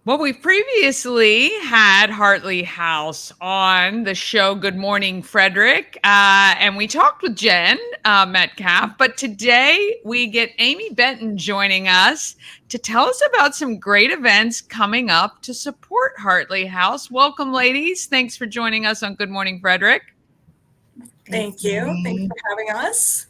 Well, we previously had Hartley House on the show Good Morning Frederick, and we talked with Jenn Metcalf. But today we get Amy Benton joining us to tell us about some great events coming up to support Hartley House. Welcome, ladies. Thanks for joining us on Good Morning Frederick. Thank you. Thanks for having us.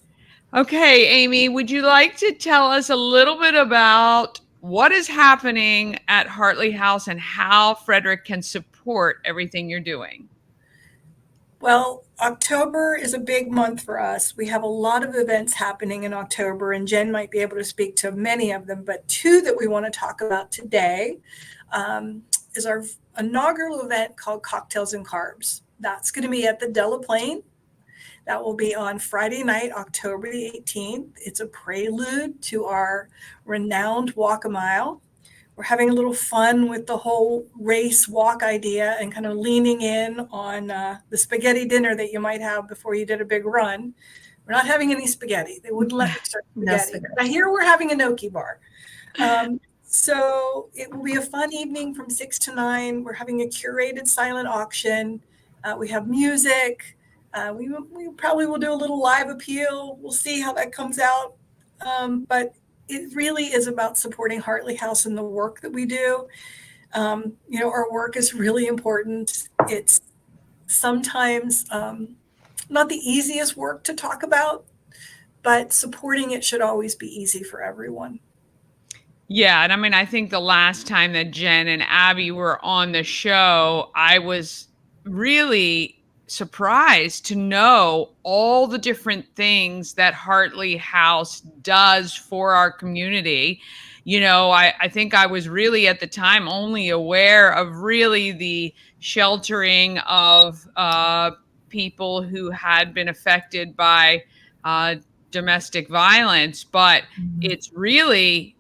Okay, Amy, would you like to tell us a little bit about what is happening at Hartley House and how Frederick can support everything you're doing? Well, October is a big month for us. We have a lot of events happening in October, and Jenn might be able to speak to many of them, but two that we want to talk about today is our inaugural event called Cocktails and Carbs. That's going to be at the Delaplane. That will be on Friday night, October the 18th. It's a prelude to our renowned Walk a Mile. We're having a little fun with the whole race walk idea and kind of leaning in on the spaghetti dinner that you might have before you did a big run. We're not having any spaghetti. They wouldn't let me serve spaghetti. I hear we're having a gnocchi bar. So it will be a fun evening from 6 to 9. We're having a curated silent auction. We have music. We probably will do a little live appeal. We'll see how that comes out. But it really is about supporting Hartley House and the work that we do. Our work is really important. It's sometimes not the easiest work to talk about, but supporting it should always be easy for everyone. Yeah, and I mean, I think the last time that Jenn and Abby were on the show, I was really surprised to know all the different things that Hartley House does for our community. I think I was really at the time only aware of really the sheltering of people who had been affected by domestic violence, but it's really,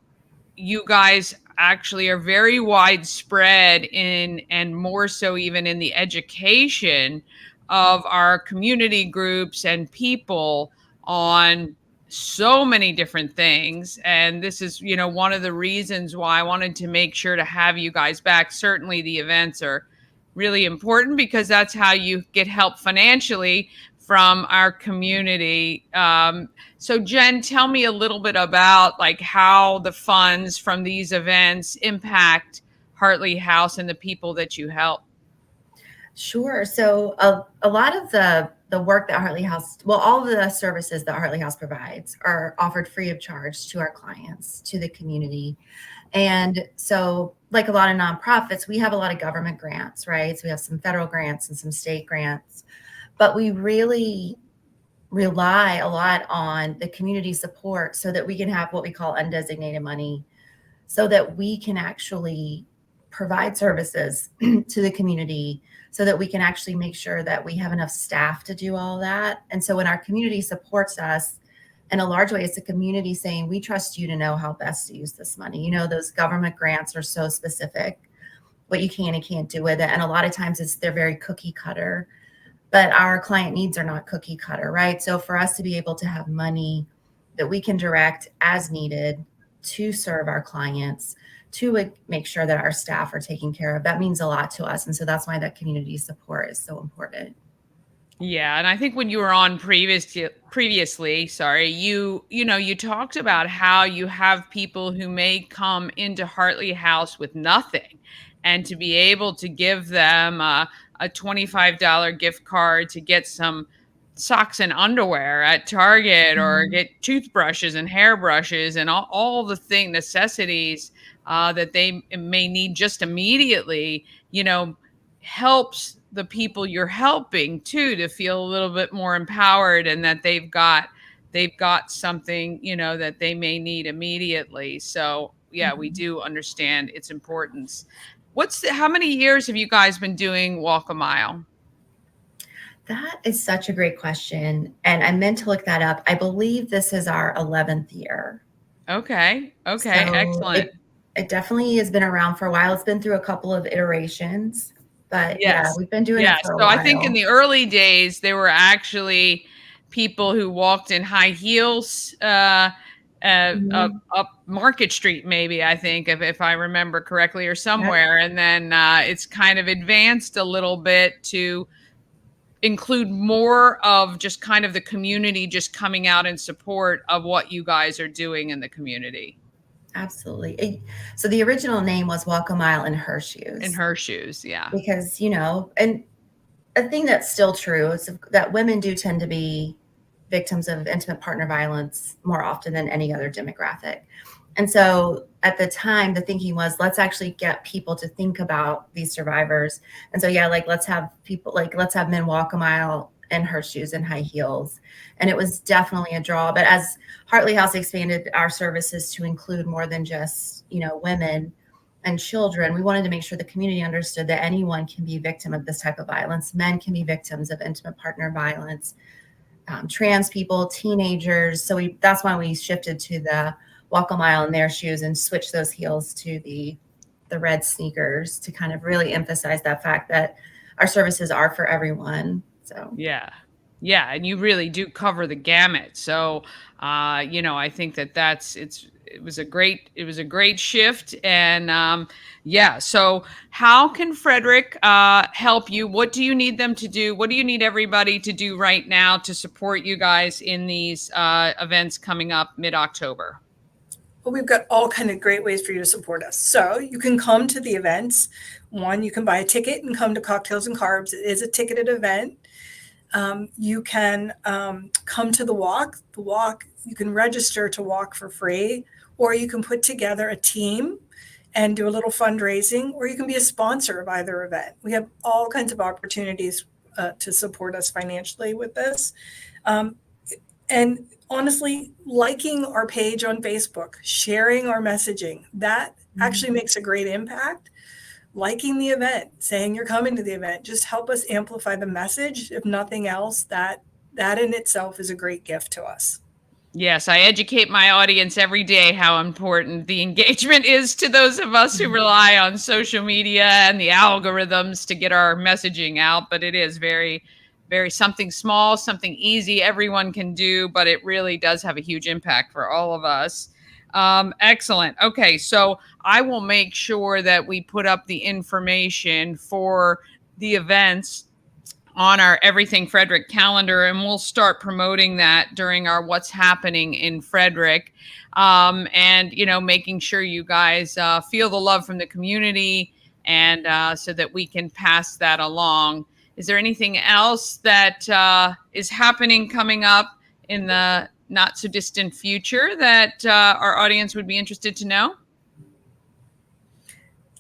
you guys actually are very widespread in, and more so even in the education of our community groups and people on so many different things. And this is, one of the reasons why I wanted to make sure to have you guys back. Certainly the events are really important because that's how you get help financially from our community. So Jenn, tell me a little bit about like how the funds from these events impact Hartley House and the people that you help. Sure. So a lot of the work that Hartley House, well, all of the services that Hartley House provides are offered free of charge to our clients, to the community. And so like a lot of nonprofits, we have a lot of government grants, right? So we have some federal grants and some state grants, but we really rely a lot on the community support so that we can have what we call undesignated money, so that we can actually provide services to the community, so that we can actually make sure that we have enough staff to do all that. And so when our community supports us, in a large way, it's the community saying, we trust you to know how best to use this money. Those government grants are so specific, what you can and can't do with it. And a lot of times they're very cookie cutter, but our client needs are not cookie cutter, right? So for us to be able to have money that we can direct as needed to serve our clients, to make sure that our staff are taken care of, that means a lot to us. And so that's why that community support is so important. Yeah, and I think when you were on previously, you talked about how you have people who may come into Hartley House with nothing, and to be able to give them a $25 gift card to get some socks and underwear at Target, or get toothbrushes and hairbrushes and all the necessities that they may need just immediately, helps the people you're helping too to feel a little bit more empowered, and that they've got something, that they may need immediately. So yeah, we do understand its importance. How many years have you guys been doing Walk a Mile? That is such a great question. And I meant to look that up. I believe this is our 11th year. Okay. So Excellent. It definitely has been around for a while. It's been through a couple of iterations, but yes. Yeah, we've been doing it for a while. So I think in the early days, there were actually people who walked in high heels, up Market Street, maybe, I think, if I remember correctly, or somewhere. And then it's kind of advanced a little bit to include more of just kind of the community just coming out in support of what you guys are doing in the community. Absolutely. So the original name was Walk a Mile in Her Shoes. In Her Shoes, yeah. Because, and a thing that's still true is that women do tend to be victims of intimate partner violence more often than any other demographic. And so at the time, the thinking was, let's actually get people to think about these survivors. And so, let's have men walk a mile in her shoes and high heels. And it was definitely a draw. But as Hartley House expanded our services to include more than just, women and children, we wanted to make sure the community understood that anyone can be a victim of this type of violence. Men can be victims of intimate partner violence, trans people, teenagers. So that's why we shifted to the walk a mile in their shoes and switch those heels to the red sneakers to kind of really emphasize that fact that our services are for everyone. So yeah, and you really do cover the gamut. So I think it was a great shift. And so how can Frederick help you? What do you need them to do? What do you need everybody to do right now to support you guys in these events coming up mid-October? Well, we've got all kind of great ways for you to support us. So you can come to the events. One, you can buy a ticket and come to Cocktails and Carbs. It is a ticketed event. You can come to the walk. You can register to walk for free, or you can put together a team and do a little fundraising, or you can be a sponsor of either event. We have all kinds of opportunities to support us financially with this. And honestly, liking our page on Facebook, sharing our messaging, that actually makes a great impact. Liking the event, saying you're coming to the event, just help us amplify the message. If nothing else, that in itself is a great gift to us. Yes, I educate my audience every day how important the engagement is to those of us who rely on social media and the algorithms to get our messaging out. But it is very, very something small, something easy everyone can do, but it really does have a huge impact for all of us. Excellent. Okay, so I will make sure that we put up the information for the events on our Everything Frederick calendar, and we'll start promoting that during our What's Happening in Frederick. And, making sure you guys feel the love from the community, and so that we can pass that along. Is there anything else that is happening coming up in the not so distant future that our audience would be interested to know?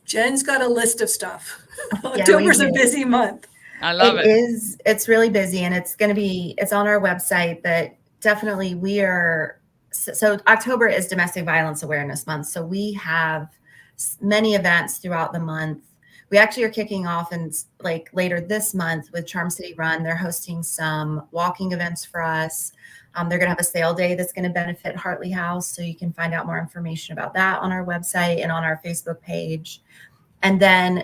Jenn's got a list of stuff. October's a busy month. I love it. It's really busy, and it's on our website, but definitely so October is Domestic Violence Awareness Month. So we have many events throughout the month. We actually are kicking off later this month with Charm City Run. They're hosting some walking events for us. They're going to have a sale day that's going to benefit Hartley House. So you can find out more information about that on our website and on our Facebook page. And then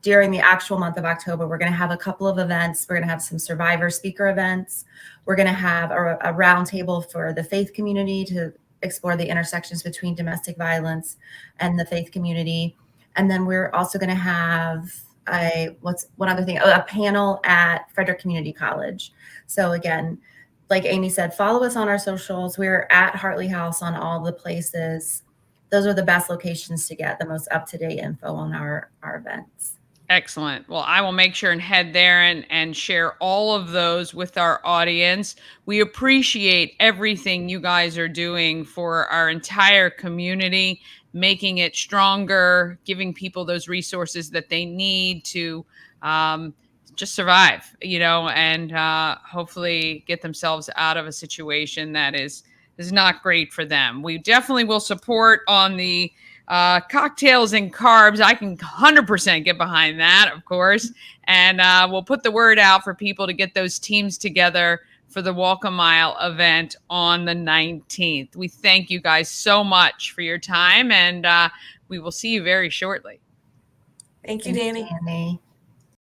during the actual month of October, we're going to have a couple of events. We're going to have some survivor speaker events. We're going to have a roundtable for the faith community to explore the intersections between domestic violence and the faith community. And then we're also going to have a panel at Frederick Community College. So again, like Amy said, follow us on our socials. We're at Hartley House on all the places. Those are the best locations to get the most up-to-date info on our events. Excellent. Well, I will make sure and head there and share all of those with our audience. We appreciate everything you guys are doing for our entire community, making it stronger, giving people those resources that they need to just survive, and hopefully get themselves out of a situation that is not great for them. We definitely will support on the Cocktails and Carbs. I can 100% get behind that, of course. And we'll put the word out for people to get those teams together for the Walk a Mile event on the 19th. We thank you guys so much for your time, and we will see you very shortly. Thank you, Danny.